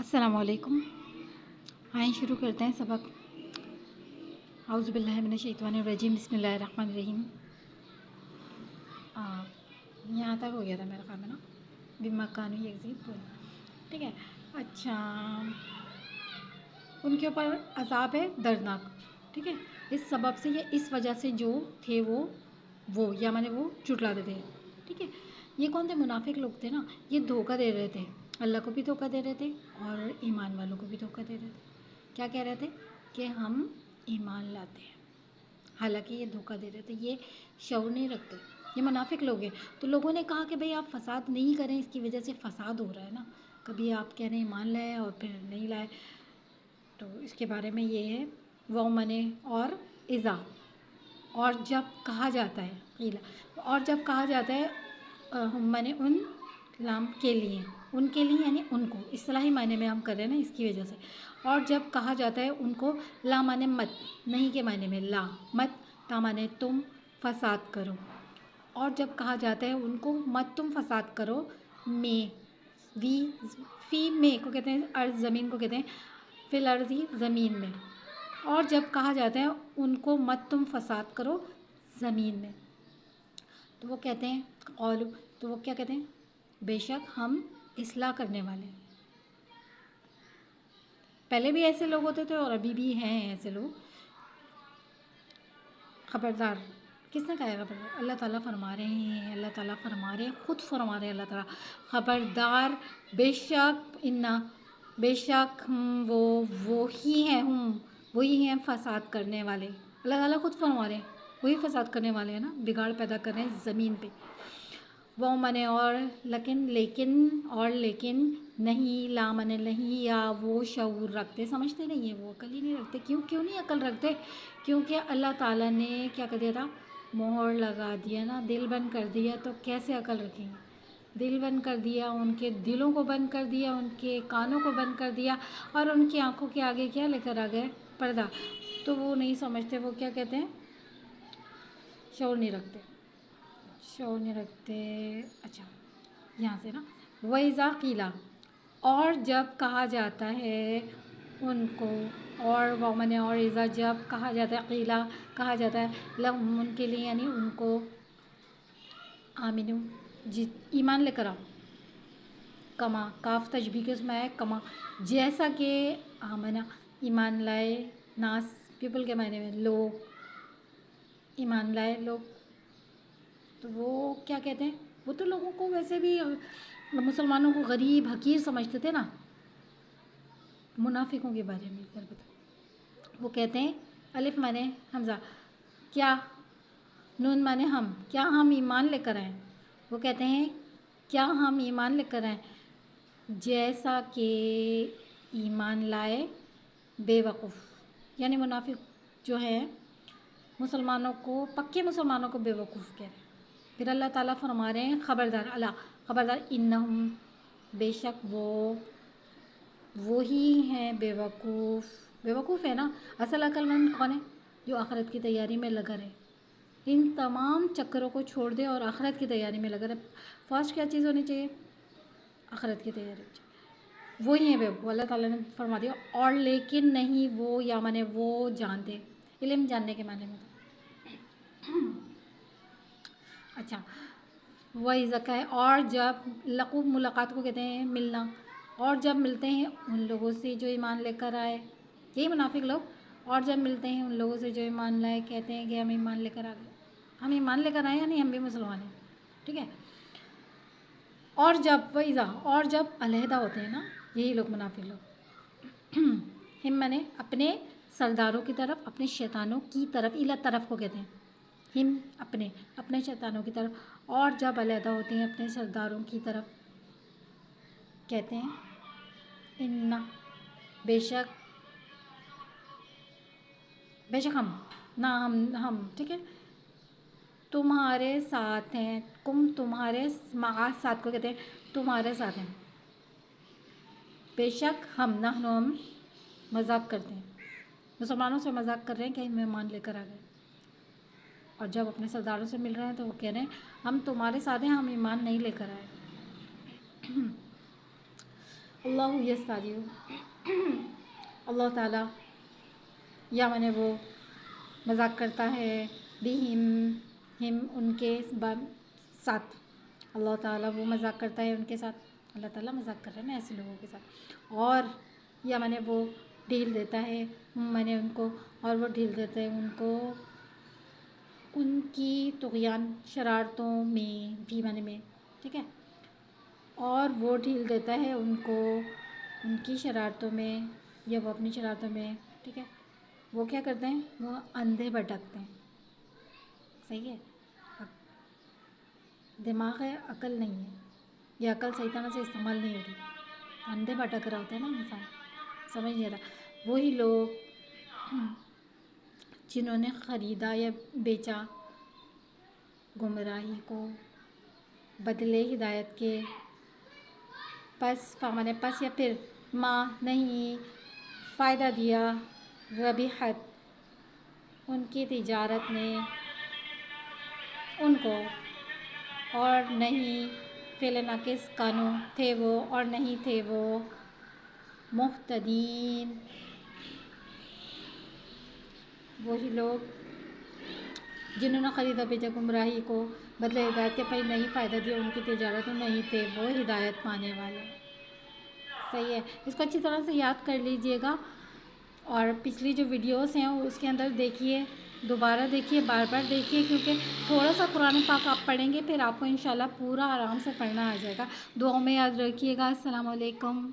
السلام علیکم۔ آئیں شروع کرتے ہیں سبق۔ اعوذ باللہ من الشیطان الرجیم، بسم اللہ الرحمن الرحیم۔ یہاں تک ہو گیا تھا میرا کام ہے نا، بما کانوا یکذبون، ٹھیک ہے۔ اچھا، ان کے اوپر عذاب ہے دردناک، ٹھیک ہے، اس سبب سے یا اس وجہ سے جو تھے وہ یا میں نے وہ جھٹلاتے تھے، ٹھیک ہے۔ یہ کون تھے؟ منافق لوگ تھے نا، یہ دھوکہ دے رہے تھے، اللہ کو بھی دھوکہ دے رہے تھے اور ایمان والوں کو بھی دھوکہ دے رہے تھے۔ کیا کہہ رہے تھے؟ کہ ہم ایمان لاتے ہیں، حالانکہ یہ دھوکہ دے رہے تھے، یہ شعور نہیں رکھتے، یہ منافق لوگ ہیں۔ تو لوگوں نے کہا کہ بھئی آپ فساد نہیں کریں، اس کی وجہ سے فساد ہو رہا ہے نا، کبھی آپ کہہ رہے ہیں ایمان لائے اور پھر نہیں لائے، تو اس کے بارے میں یہ ہے وَمَنِ اور اذا، اور جب کہا جاتا ہے قیل، اور جب کہا جاتا ہے میں نے ان لام کے لیے، ان کے لیے یعنی ان کو، اصطلاحی معنی میں ہم کر رہے ہیں نا اس کی وجہ سے، اور جب کہا جاتا ہے ان کو، لا معنی مت، نہیں کے معنی میں لا مت، تا معنی تم فساد کرو، اور جب کہا جاتا ہے ان کو مت تم فساد کرو، میں وی فی میں کو کہتے ہیں ارض، زمین کو کہتے ہیں فی الارضی، زمین میں، اور جب کہا جاتا ہے ان کو مت تم فساد کرو زمین میں، تو وہ کہتے ہیں قولو، تو وہ کیا کہتے ہیں؟ بے شک ہم اصلاح کرنے والے ہیں۔ پہلے بھی ایسے لوگ ہوتے تھے اور ابھی بھی ہیں ایسے لوگ۔ خبردار، کس نے کہا ہے خبردار؟ اللہ تعالیٰ فرما رہے ہیں، اللہ تعالیٰ فرما رہے ہیں، خود فرما رہے ہیں اللہ تعالیٰ، خبردار بے شک بے شک وہی ہیں، وہی ہیں فساد کرنے والے۔ اللہ تعالیٰ خود فرما رہے ہیں وہی فساد کرنے والے ہیں نا، بگاڑ پیدا کر رہے ہیں زمین پہ۔ وہ منے اور لیکن نہیں، لا منے نہیں، یا وہ شعور رکھتے، سمجھتے نہیں ہیں، وہ عقل ہی نہیں رکھتے۔ کیوں نہیں عقل رکھتے؟ کیونکہ اللہ تعالیٰ نے کیا کر دیا تھا؟ مہر لگا دیا نا، دل بند کر دیا، تو کیسے عقل رکھیں گے؟ دل بند کر دیا، ان کے دلوں کو بند کر دیا، ان کے کانوں کو بند کر دیا، اور ان کی آنکھوں کے آگے کیا لے کر آ گئے؟ پردہ، تو وہ نہیں سمجھتے، وہ کیا کہتے ہیں؟ شعور نہیں رکھتے، شعور نہیں رکھتے۔ اچھا، یہاں سے نا وَإِذَا قِيلَ، اور جب کہا جاتا ہے ان کو، اور وَمَنِ اور اذا جب کہا جاتا ہے، قیلا کہا جاتا ہے، لہم ان کے لیے یعنی ان کو، آمینو جی ایمان لے کر آؤ، کما کاف تشبیہ کے اس میں ہے کما، جیسا کہ آمنا ایمان لائے، ناس پیپل کے معنی میں لوگ، ایمان لائے لوگ، تو وہ کیا کہتے ہیں؟ وہ تو لوگوں کو ویسے بھی مسلمانوں کو غریب حقیر سمجھتے تھے نا، منافقوں کے بارے میں کر بتا، وہ کہتے ہیں الف مانے حمزہ، کیا، نون مانے ہم، کیا ہم ایمان لے کر آئیں، وہ کہتے ہیں کیا ہم ایمان لے کر آئیں، جیسا کہ ایمان لائے بے وقوف، یعنی منافق جو ہے مسلمانوں کو، پکے مسلمانوں کو بے وقوف کہہ رہے ہیں۔ پھر اللہ تعالیٰ فرما رہے ہیں خبردار، اللہ خبردار، انہم بے شک وہی ہیں بے وقوف ہے نا۔ اصل عقل مند کون ہے؟ جو آخرت کی تیاری میں لگا رہے، ان تمام چکروں کو چھوڑ دے اور آخرت کی تیاری میں لگا رہے۔ فرسٹ کیا چیز ہونی چاہیے؟ آخرت کی تیاری ہونی چاہیے، وہی ہیں بے وقوف۔ اللہ تعالیٰ نے فرما دیا اور لیکن نہیں وہ، یا مانے وہ جانتے، علم جاننے کے معنی میں۔ اچھا، وہی زکا ہے، اور جب لقو ملاقات کو کہتے ہیں ملنا، اور جب ملتے ہیں ان لوگوں سے جو ایمان لے کر آئے، یہی منافق لوگ، اور جب ملتے ہیں ان لوگوں سے جو ایمان لائے، کہتے ہیں کہ ہم ایمان لے کر آ گئے، ہم ایمان لے کر آئے، یعنی ہم بھی مسلمان ہیں، ٹھیک ہے۔ اور جب وَإِذَا، اور جب علیحدہ ہوتے ہیں نا یہی لوگ منافق لوگ، ہم میں نے اپنے سرداروں کی طرف، اپنے شیطانوں کی طرف، الا طرف کو کہتے ہیں ہم، اپنے شیطانوں کی طرف، اور جب علیحدہ ہوتے ہیں اپنے سرداروں کی طرف، کہتے ہیں انا بے شک ہم ٹھیک ہے تمہارے ساتھ ہیں، تمہارے ساتھ کو کہتے ہیں تمہارے ساتھ ہیں، بے شک ہم مذاق کرتے ہیں، مسلمانوں سے مذاق کر رہے ہیں کہ ہم ایمان لے کر آ گئے، اور جب اپنے سرداروں سے مل رہے ہیں تو وہ کہہ رہے ہیں ہم تمہارے ساتھ ہیں، ہم ایمان نہیں لے کر آئے۔ اللہ یستاجی، اللہ تعالیٰ یا میں وہ مذاق کرتا ہے بہم، ہم ان کے ساتھ، اللہ تعالیٰ وہ مذاق کرتا ہے ان کے ساتھ، اللہ تعالیٰ مذاق کر رہے ہیں نا ایسے لوگوں کے ساتھ، اور یا میں نے وہ ڈھیل دیتا ہے میں نے ان کو، اور وہ ڈھیل دیتے ہیں ان کو ان کی طغیان شرارتوں میں، بھی میں نے میں، ٹھیک ہے، اور وہ ڈھیل دیتا ہے ان کو ان کی شرارتوں میں، یا وہ اپنی شرارتوں میں، ٹھیک ہے، وہ کیا کرتے ہیں، وہ اندھے بھٹکتے ہیں، صحیح ہے، دماغ ہے عقل نہیں ہے، یہ عقل صحیح طرح سے استعمال نہیں ہو رہی، اندھے بھٹک رہا ہوتا ہے نا انسان، سمجھ نہیں رہا، وہی لوگ جنہوں نے خریدا یا بیچا گمراہی کو بدلے ہدایت کے، پس یا پھر ماں نہیں فائدہ دیا ربیحت ان کی تجارت نے ان کو، اور نہیں فعل ناقص کانوں تھے وہ، اور نہیں تھے وہ مہتدین، وہی لوگ جنہوں نے خریدا بیچا گمراہی کو بدلے ہدایت کے، پھر نہیں فائدہ دیا ان کی تجارت، نہیں تھے وہ ہدایت پانے والے، صحیح ہے، اس کو اچھی طرح سے یاد کر لیجئے گا، اور پچھلی جو ویڈیوز ہیں اس کے اندر دیکھیے، دوبارہ دیکھیے، بار بار دیکھیے، کیونکہ تھوڑا سا قرآن پاک آپ پڑھیں گے پھر آپ کو انشاءاللہ پورا آرام سے پڑھنا آ جائے گا، دعاؤں میں یاد رکھیے گا۔ السلام علیکم۔